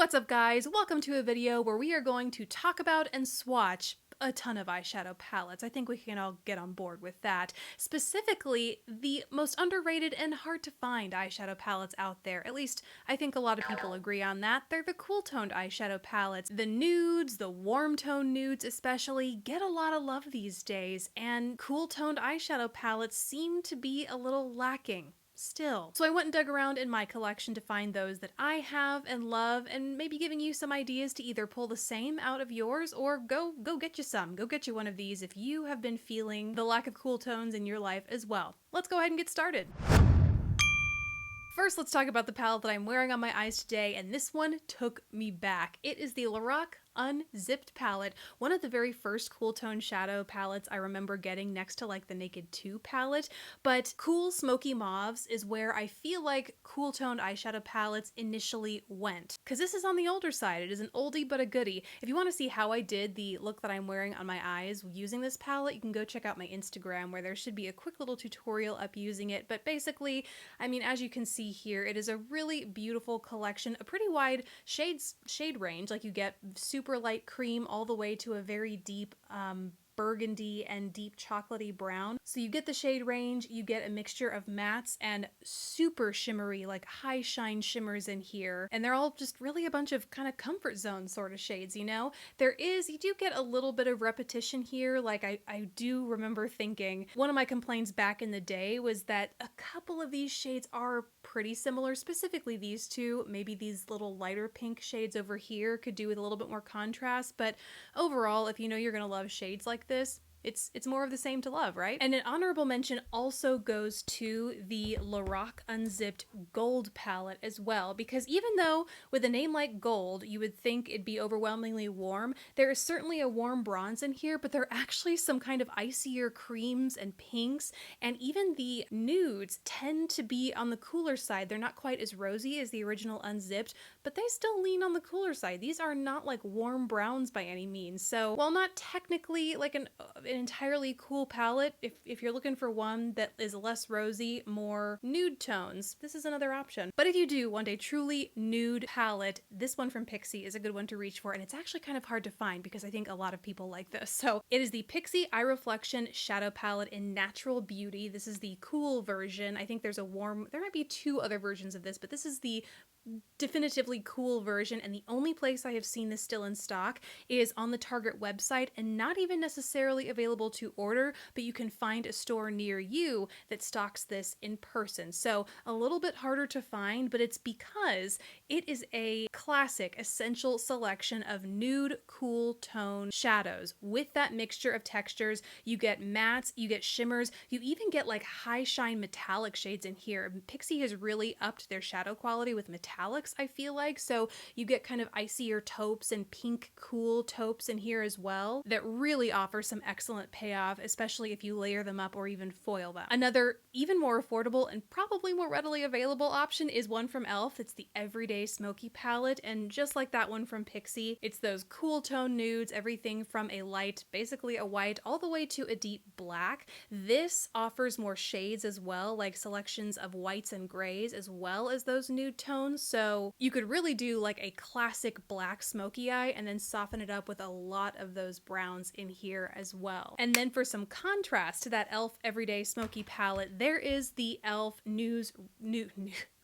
What's up, guys? Welcome to a video where we are going to talk about and swatch a ton of eyeshadow palettes. I think we can all get on board with that. Specifically, the most underrated and hard to find eyeshadow palettes out there. At least, I think a lot of people agree on that. They're the cool toned eyeshadow palettes. The nudes, the warm tone nudes especially, get a lot of love these days, and cool toned eyeshadow palettes seem to be a little lacking still. So I went and dug around in my collection to find those that I have and love, and maybe giving you some ideas to either pull the same out of yours or go get you some. Go get you one of these if you have been feeling the lack of cool tones in your life as well. Let's go ahead and get started. First, let's talk about the palette that I'm wearing on my eyes today, and this one took me back. It is the Lorac Unzipped palette, one of the very first cool tone shadow palettes I remember getting next to like the Naked 2 palette, but cool smoky mauves is where I feel like cool toned eyeshadow palettes initially went. Because this is on the older side, it is an oldie but a goodie. If you want to see how I did the look that I'm wearing on my eyes using this palette, you can go check out my Instagram where there should be a quick little tutorial up using it, but basically, I mean, as you can see here, it is a really beautiful collection, a pretty wide shade range, like you get super light cream all the way to a very deep burgundy and deep chocolatey brown. So you get the shade range, you get a mixture of mattes and super shimmery, like high shine shimmers in here. And they're all just really a bunch of kind of comfort zone sort of shades, you know? You do get a little bit of repetition here. Like I do remember thinking, one of my complaints back in the day was that a couple of these shades are pretty similar, specifically these two. Maybe these little lighter pink shades over here could do with a little bit more contrast, but overall, if you know you're gonna love shades like this, it's more of the same to love, right? And an honorable mention also goes to the Lorac Unzipped Gold palette as well, because even though with a name like Gold, you would think it'd be overwhelmingly warm, there is certainly a warm bronze in here, but there are actually some kind of icier creams and pinks, and even the nudes tend to be on the cooler side. They're not quite as rosy as the original Unzipped, but they still lean on the cooler side. These are not like warm browns by any means. So while not technically like an entirely cool palette, if you're looking for one that is less rosy, more nude tones, this is another option. But if you do want a truly nude palette, this one from Pixi is a good one to reach for, and it's actually kind of hard to find because I think a lot of people like this. So it is the Pixi Eye Reflection Shadow Palette in Natural Beauty. This is the cool version. I think there might be two other versions of this, but this is the definitively cool version, and the only place I have seen this still in stock is on the Target website, and not even necessarily available to order, but you can find a store near you that stocks this in person. So a little bit harder to find, but it's because it is a classic essential selection of nude cool tone shadows with that mixture of textures. You get mattes, you get shimmers, you even get like high shine metallic shades in here. Pixi has really upped their shadow quality with metallics, I feel like, so you get kind of icier taupes and pink cool taupes in here as well that really offer some excellent payoff, especially if you layer them up or even foil them. Another even more affordable and probably more readily available option is one from e.l.f. It's the Everyday Smoky palette, and just like that one from Pixi, it's those cool tone nudes, everything from a light, basically a white, all the way to a deep black. This offers more shades as well, like selections of whites and grays as well as those nude tones, so you could really do like a classic black smoky eye and then soften it up with a lot of those browns in here as well. And then for some contrast to that e.l.f. Everyday Smoky palette, there is the e.l.f.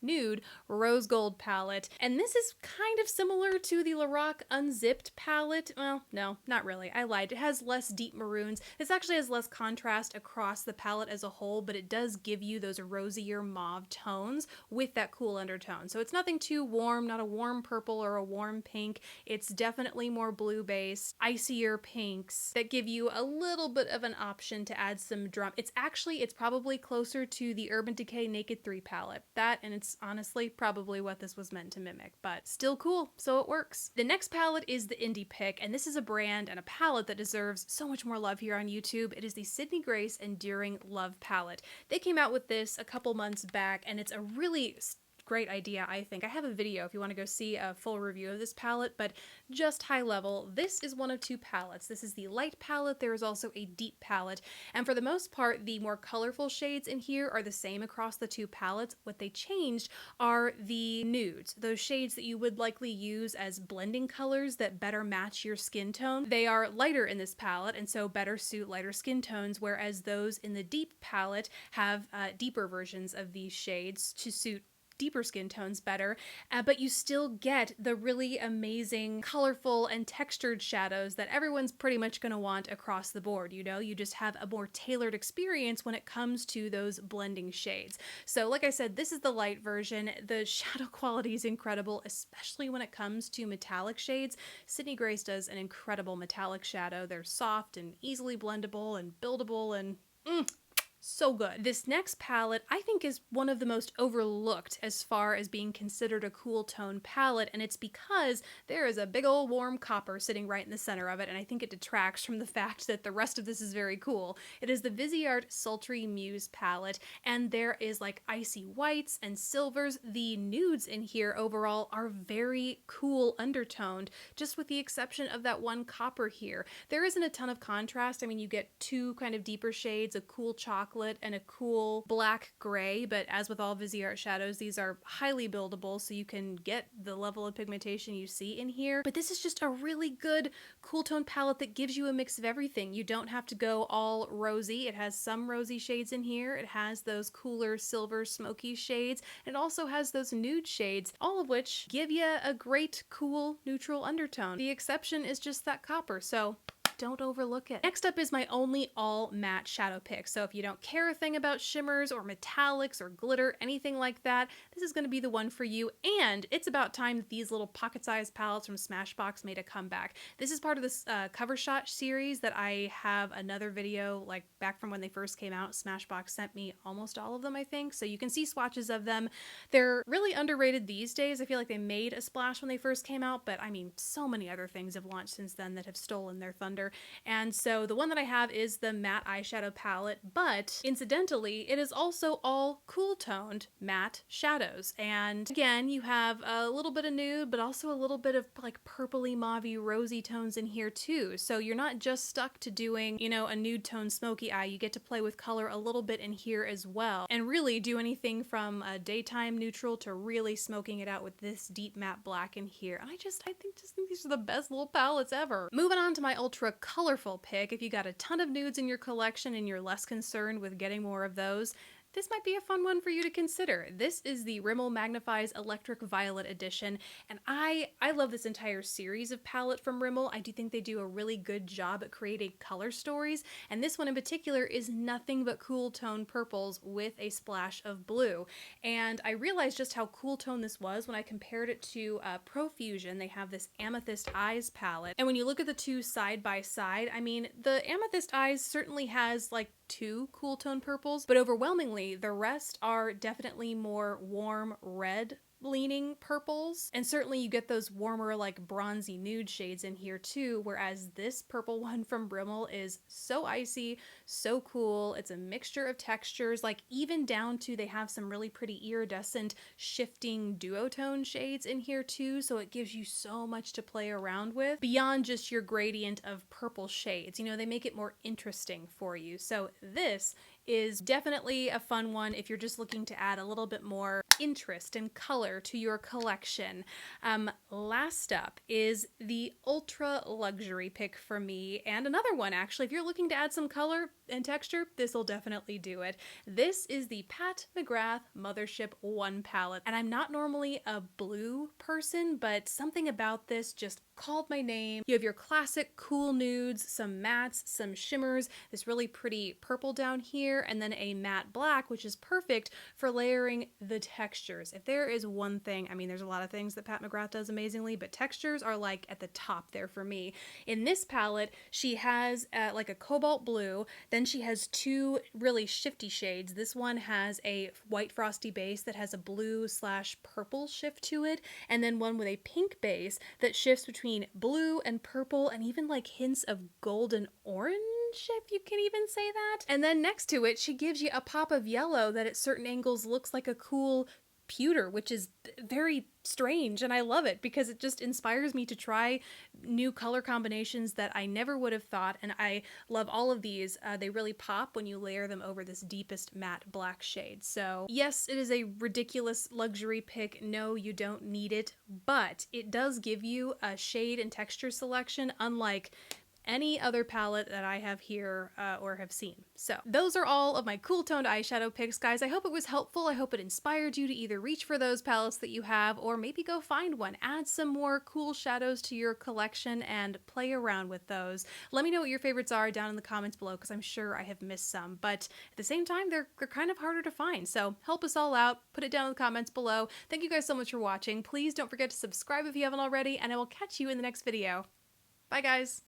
Nude Rose Gold palette, and this is kind of similar to the Lorac Unzipped palette. Well, no, not really. I lied. It has less deep maroons. This actually has less contrast across the palette as a whole, but it does give you those rosier mauve tones with that cool undertone. So it's nothing too warm, not a warm purple or a warm pink. It's definitely more blue-based, icier pinks that give you a little bit of an option to add some drum. It's probably closer to the Urban Decay Naked 3 palette. That, and it's honestly probably what this was meant to mimic, but still cool, so it works. The next palette is the Indie Pick, and this is a brand and a palette that deserves so much more love here on YouTube. It is the Sydney Grace Enduring Love palette. They came out with this a couple months back, and it's a really great idea, I think. I have a video if you want to go see a full review of this palette, but just high level, this is one of two palettes. This is the light palette. There is also a deep palette, and for the most part, the more colorful shades in here are the same across the two palettes. What they changed are the nudes, those shades that you would likely use as blending colors that better match your skin tone. They are lighter in this palette and so better suit lighter skin tones, whereas those in the deep palette have deeper versions of these shades to suit deeper skin tones better, but you still get the really amazing, colorful, and textured shadows that everyone's pretty much going to want across the board. You know, you just have a more tailored experience when it comes to those blending shades. So like I said, this is the light version. The shadow quality is incredible, especially when it comes to metallic shades. Sydney Grace does an incredible metallic shadow. They're soft and easily blendable and buildable and so good. This next palette I think is one of the most overlooked as far as being considered a cool tone palette, and it's because there is a big old warm copper sitting right in the center of it, and I think it detracts from the fact that the rest of this is very cool. It is the Viseart Sultry Muse palette, and there is like icy whites and silvers. The nudes in here overall are very cool undertoned, just with the exception of that one copper here. There isn't a ton of contrast. I mean, you get two kind of deeper shades, a cool chocolate and a cool black gray, but as with all Viseart shadows, these are highly buildable, so you can get the level of pigmentation you see in here. But this is just a really good cool tone palette that gives you a mix of everything. You don't have to go all rosy. It has some rosy shades in here. It has those cooler silver smoky shades. It also has those nude shades, all of which give you a great cool neutral undertone. The exception is just that copper, so don't overlook it. Next up is my only all matte shadow pick. So if you don't care a thing about shimmers or metallics or glitter, anything like that, this is going to be the one for you. And it's about time that these little pocket-sized palettes from Smashbox made a comeback. This is part of this cover shot series that I have another video like back from when they first came out. Smashbox sent me almost all of them, I think. So you can see swatches of them. They're really underrated these days. I feel like they made a splash when they first came out, but I mean, so many other things have launched since then that have stolen their thunder. And so the one that I have is the matte eyeshadow palette, but incidentally, it is also all cool toned matte shadows. And again, you have a little bit of nude, but also a little bit of like purpley, mauvey, rosy tones in here too. So you're not just stuck to doing, you know, a nude tone smoky eye. You get to play with color a little bit in here as well, and really do anything from a daytime neutral to really smoking it out with this deep matte black in here. And I think these are the best little palettes ever. Moving on to my ultra colorful pick. If you got a ton of nudes in your collection and you're less concerned with getting more of those, this might be a fun one for you to consider. This is the Rimmel Magnifies Electric Violet edition, and I love this entire series of palette from Rimmel. I do think they do a really good job at creating color stories, and this one in particular is nothing but cool tone purples with a splash of blue. And I realized just how cool tone this was when I compared it to Profusion. They have this Amethyst Eyes palette, and when you look at the two side by side, I mean, the Amethyst Eyes certainly has like two cool tone purples, but overwhelmingly the rest are definitely more warm red leaning purples, and certainly you get those warmer like bronzy nude shades in here too, whereas this purple one from Rimmel is so icy, so cool. It's a mixture of textures, like even down to they have some really pretty iridescent shifting duotone shades in here too, so it gives you so much to play around with beyond just your gradient of purple shades. You know, they make it more interesting for you. So this is definitely a fun one if you're just looking to add a little bit more interest and color to your collection. Last up is the ultra luxury pick for me, and another one actually. If you're looking to add some color and texture, this will definitely do it. This is the Pat McGrath Mothership 1 palette, and I'm not normally a blue person, but something about this just called my name. You have your classic cool nudes, some mattes, some shimmers, this really pretty purple down here, and then a matte black, which is perfect for layering the textures. If there is one thing, I mean, there's a lot of things that Pat McGrath does amazingly, but textures are like at the top there for me. In this palette, she has like a cobalt blue, then she has two really shifty shades. This one has a white frosty base that has a blue/purple shift to it, and then one with a pink base that shifts between blue and purple and even like hints of golden orange, if you can even say that. And then next to it, she gives you a pop of yellow that at certain angles looks like a cool pewter, which is very strange, and I love it because it just inspires me to try new color combinations that I never would have thought, and I love all of these. They really pop when you layer them over this deepest matte black shade. So yes, it is a ridiculous luxury pick. No, you don't need it, but it does give you a shade and texture selection unlike any other palette that I have here or have seen. So those are all of my cool toned eyeshadow picks, guys. I hope it was helpful. I hope it inspired you to either reach for those palettes that you have or maybe go find one. Add some more cool shadows to your collection and play around with those. Let me know what your favorites are down in the comments below because I'm sure I have missed some, but at the same time, they're kind of harder to find. So help us all out. Put it down in the comments below. Thank you guys so much for watching. Please don't forget to subscribe if you haven't already, and I will catch you in the next video. Bye, guys.